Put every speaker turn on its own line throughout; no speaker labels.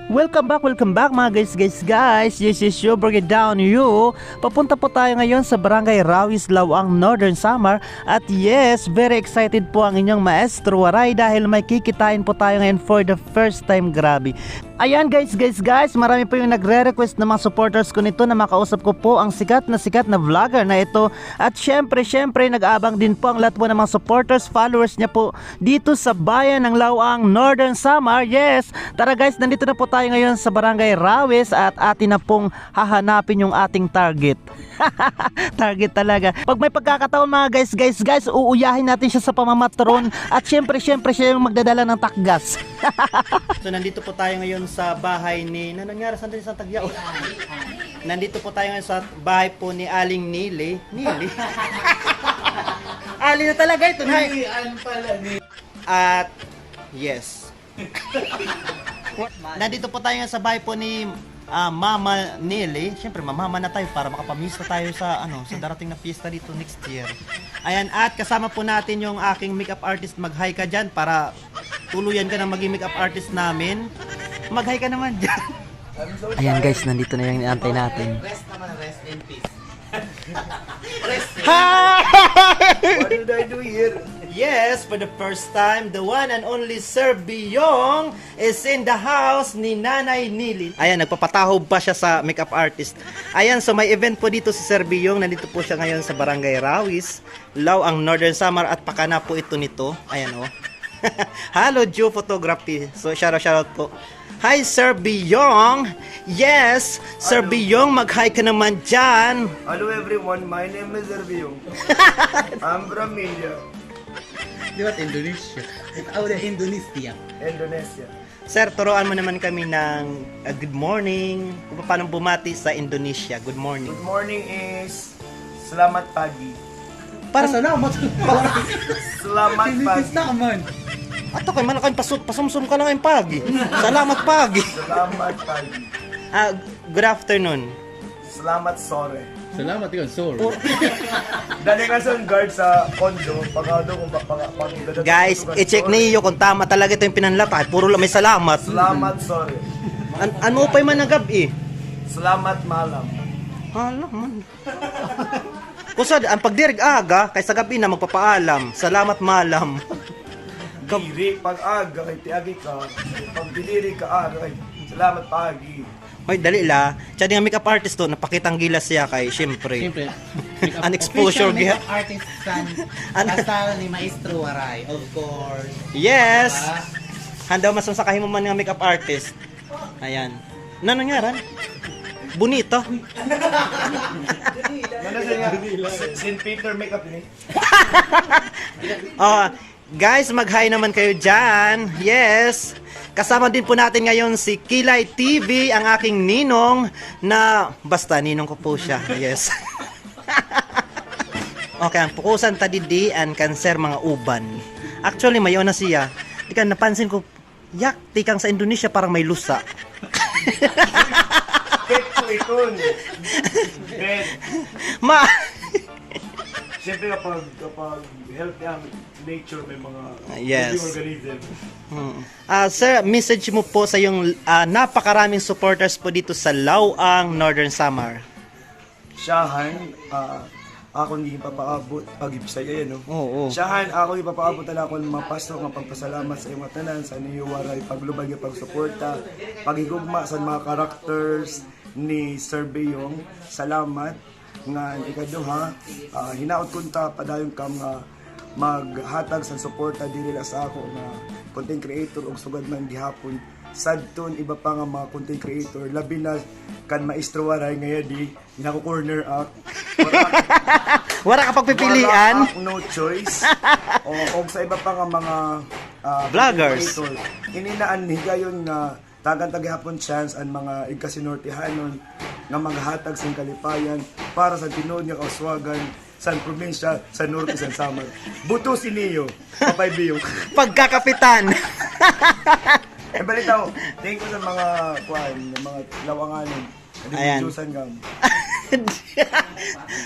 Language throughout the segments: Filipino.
Welcome back mga guys. This is your Bring It Down You. Papunta po tayo ngayon sa Barangay Rawis, Lawang, Northern Samar. At yes, very excited po ang inyong maestro Waray dahil may kikitain po tayo ngayon for the first time. Grabe. Ayan guys, marami po yung nagre-request ng mga supporters ko nito na makausap ko po ang sikat na vlogger na ito. At syempre nag-aabang din po ang lahat po ng mga supporters, followers niya po dito sa bayan ng Lawang, Northern Samar. Yes, tara guys, nandito na po tayo ngayon sa Barangay Rawis at atin na pong hahanapin yung ating target. Target talaga. Pag may pagkakataon mga guys, uuyahin natin siya sa pamamatron at syempre siya yung magdadala ng takgas. So nandito po tayo ngayon sa bahay ni nangyari sa Tagya. Nandito po tayo ngayon sa bahay po ni Aling Nili. Ali na talaga ito. At yes. Nandito po tayo ngayon sa bahay po ni Mama Nili. Siyempre mamama na tayo para makapamista tayo sa sa darating na fiesta dito next year. Ayan, at kasama po natin yung aking makeup artist. Mag-hi ka dyan para tuluyan ka na maging makeup artist namin. Mag-hi ka naman dyan. Ayan guys, nandito na yung inaantay natin.
Rest in peace.
What did I do here?
Yes, for the first time, the one and only Sir Biyong is in the house ni Nanay Nili. Ayan, nagpapatahob pa siya sa makeup artist. Ayan, so may event po dito si Sir Biyong. Nandito po siya ngayon sa Barangay Rawis, Lawang, Northern Samar, at pakana po ito nito. Ayan o. Hello, Joe Photography. So, shoutout po. Hi, Sir Biyong. Yes, Sir Biyong, mag-hi ka naman dyan.
Hello everyone, my name is Erbiong. I'm from India,
Di ba Indonesia? Indonesia.
Indonesia.
Sir, turuan mo naman kami ng good morning. Kung paano bumati sa Indonesia. Good morning.
Good morning is Selamat pagi.
Parang
Salamat.
Selamat pagi.
naman.
ato kay malaking pasumsum ka lang yung pagi. Salamat pagi.
Selamat pagi.
Good afternoon.
Selamat sore.
Salamat yun, sir.
Dali nga sa guard sa condo, pag kung
Guys, i-check niyo kung tama talaga ito yung pinanlat. Kahit puro lang may salamat.
Selamat sore.
Ano pa yung managabi?
Selamat malam.
Hala man. Kusad, ang pagdirig aga, kaysa gabi na magpapaalam. Salamat malam.
Diri, pag aga, kay tiagi ka. Pag didiri ka aga, kay salamat pagi.
Hoy, dali la. Siya din ang makeup artist to, napakitang gilas siya kay, syempre.
Siyempre.
An exposure
Official
giha.
makeup artist kasal ni Maestro Waray, of course.
Yes! Handa masasakahin mo man ng makeup artist. Ayan. Ano nangyaran? Bonito.
Ano sa nga? St. Peter makeup ni.
Oh, guys, mag-hi naman kayo dyan. Yes. Kasama din po natin ngayon si Kilay TV, ang aking ninong na basta ninong ko po siya. Yes. Okay, ang pukusan tadidi and kanser mga uban. Actually, mayo na siya. Di ka napansin ko, yak, tikang sa Indonesia parang may lusa.
Pet ko ikon. Pet.
Ma!
Siyempre kapag healthy ang nature may mga
Yes.
living organism.
Sir, message mo po sa yung napakaraming supporters po dito sa Lawang, Northern Samar.
Siyahan, ako hindi papaabot pag ibisaya yan, no?
Oo.
Siyahan, ako hindi papaabot na ako ng mapasok ng pagpasalamat sa iyong tanan, sa niwaray, paglubag yung pagsuporta, paghigugma sa mga characters ni Sir Biyong. Salamat nga ikaduha, hinaot kunta padayon kam nga maghatag sa suporta dili lang sa ako nga content creator og sugad man gihapon sadton iba pa nga mga content creator labi na kan Maestro Waray nga di ko corner up
Wala ka pagpipilian.
no choice o sa iba pa nga mga
Vloggers.
content creator. Ininaan higayon nga tagan tagahapon chance ang mga igkasinortihanon nga maghatag sa kalipayan para sa tinuod nga kauswagan sa probinsya sa Norte sa Samar. Buto si Neo, Papay Biyong.
Pagkakapitan.
Balitaw, thank you sa mga mga lawanganon.
Ayan.
Juicean gam.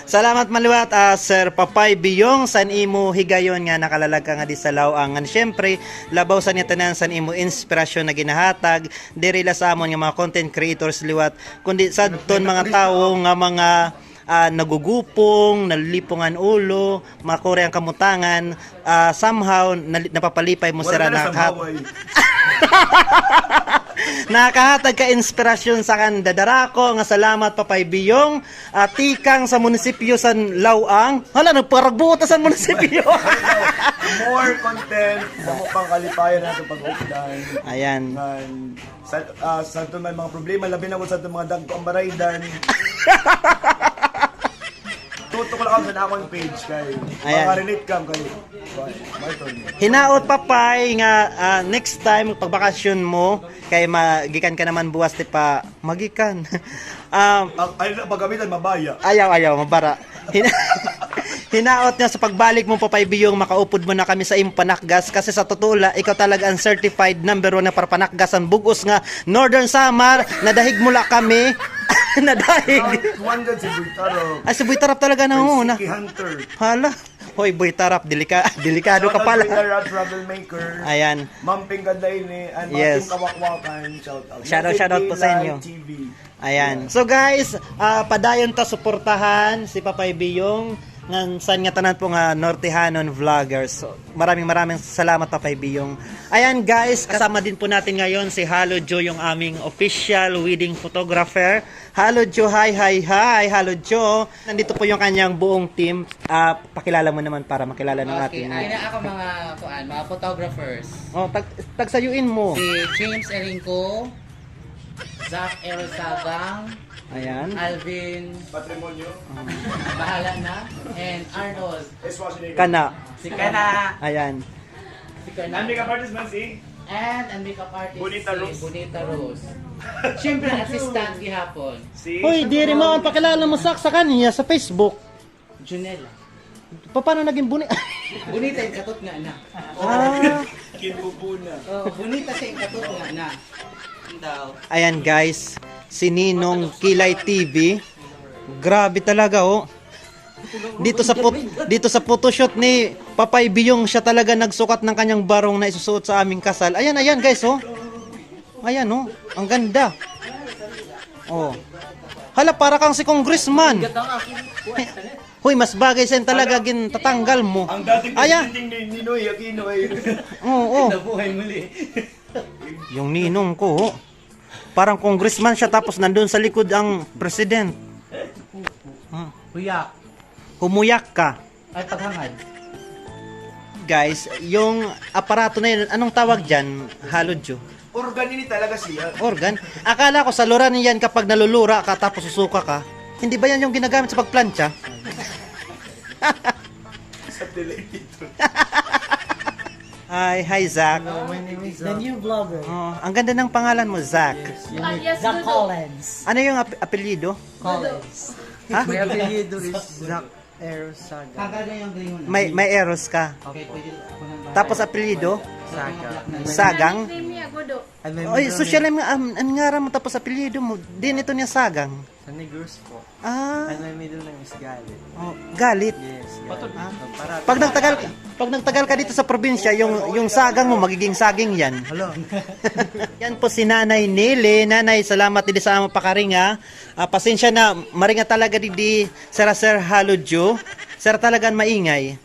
Salamat maliwat Sir Papay Biyong san imo higayon nga nakalalag ka nga di sa lawang. And syempre labaw sa niya tanan san imo inspirasyon na ginahatag diri la sa amon nga mga content creators liwat kundi sadton mga tawo nga mga nagugupong, nalilipungan ulo, makuri ang kamutangan, somehow napapalipay mo sila nakahatag ka inspirasyon sa kan dadarako nga salamat Papay Biyong tikang sa munisipyo sa Lawang. Hala nagparagbuot sa munisipyo.
More content, mo pang kalipayan natin pag-updan.
Ayan.
Sa ito may mga problema, labi na ko sa ito mga dagko ang baraydan. Tutok lang ako sa akong page kay.
Ayan.
Maka-relate ka kay Martin.
Hinaot Papay nga next time pagbakasyon mo kay magikan ka naman buwas ti pa magikan.
Ay na paggamitan mabaya.
Ayaw mabara. Hinaot niya sa pagbalik mo Papay Biyong makaupod mo na kami sa imong panakgas kasi sa totoo la ikaw talaga ang certified number 1 na para panakgas ang bugos nga Northern Samar nadahig mula kami. Nadahig.
Tuwan si Buitarop.
Ay si Boy Tarap talaga na una.
Si Hunter.
Hala. Hoy Boy Tarap, delikado ka pala.
Troublemaker.
Ayan.
Mamping Gaday ni and
Yes.
Mamping Kawakwakan. Shout out.
Shout out po sa inyo.
TV.
Ayan. So guys, padayon ta suportahan si Papay Biyong ngan san nga tanan po nga Nortehanon vloggers. So, maraming salamat Papay Biyong. Ayan guys, kasama din po natin ngayon si Halo Joe yung aming official wedding photographer. Halo Joe, hi. Halo Joe. Nandito po yung kanyang buong team. Pakilala mo naman para makilala ng
Okay,
ating.
ay na ako mga photographers.
Oh, tagsayuin mo.
Si James Eringco, Zach Erosagang,
Ayan.
Alvin,
Patrimonyo.
bahala na, and Arnold.
Kana.
Si Kana.
Ayan.
Si Kana.
Makeup artist man si
And ang makeup artist
Bonita
si
Rose.
Bonita Rose. Siyempre, assistant gihapon.
Hoy, diri mo ang pakilala mo sa kanya sa Facebook.
Junella.
Paano naging buni?
Bonita yung katot nga na.
Kinubuna.
Oh, bonita siya yung katot nga na. Daw.
Ayan guys, si Ninong Kilay TV. Grabe talaga oh. Dito sa photoshoot ni Papay Biyong siya talaga nagsukat ng kanyang barong na isusuot sa aming kasal. Ayan guys oh. Ayan oh, ang ganda. Oh. Hala para kang si congressman. Hoy, mas bagay sa talaga gin tatanggal mo.
Ang dating
Ayan.
presidente ni Ninoy Aquino ay
Oo.
Nabuhay muli.
Yung ninong ko, oh. Parang congressman siya tapos nandun sa likod ang president.
Huyak.
Humuyak ka.
Ay, paghangad.
Guys, yung aparato na yun, anong tawag dyan? Halojo.
organin talaga siya.
Organ? Akala ko sa lura niyan kapag nalulura ka tapos susuka ka. Hindi ba yan yung ginagamit sa pagplancha?
Sa ito.
Hi Zach.
My name is the new vlogger.
Oh, ang ganda ng pangalan mo, Zach.
Zach Collins.
Ano yung apelyido?
Collins.
Ha?
My apelyido is Zach Erosaga.
Kagada yung green mo na.
May eros ka.
Okay, pwede ako nang
Tapos apelyido?
Saga.
Sagang?
And my
Oy,
middle
social
name
ang ngara mo tapos apelyido mo. Din ito niya Sagang.
sa Negros po.
Ah,
And my middle name is Galit.
oh, galit.
Yes, Galit. Para
Pag nagtagal ka dito sa probinsya, yung sagang mo magiging saging yan.
Hello.
Yan po si Nanay Nili. Nanay, salamat din sa among pakaringa. Pasensya na, maringa talaga di Sir Halojo. Sir talagang maingay.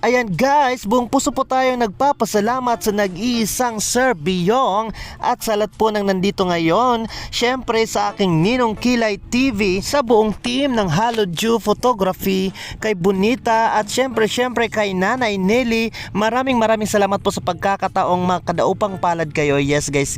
Ayan guys, buong puso po tayo nagpapasalamat sa nag-iisang Sir Biyong at sa lahat po ng nandito ngayon. Syempre sa aking Ninong Kilay TV, sa buong team ng Halojo Photography, kay Bonita at syempre kay Nanay Nelly. Maraming salamat po sa pagkakataong makadaupang palad kayo. Yes guys.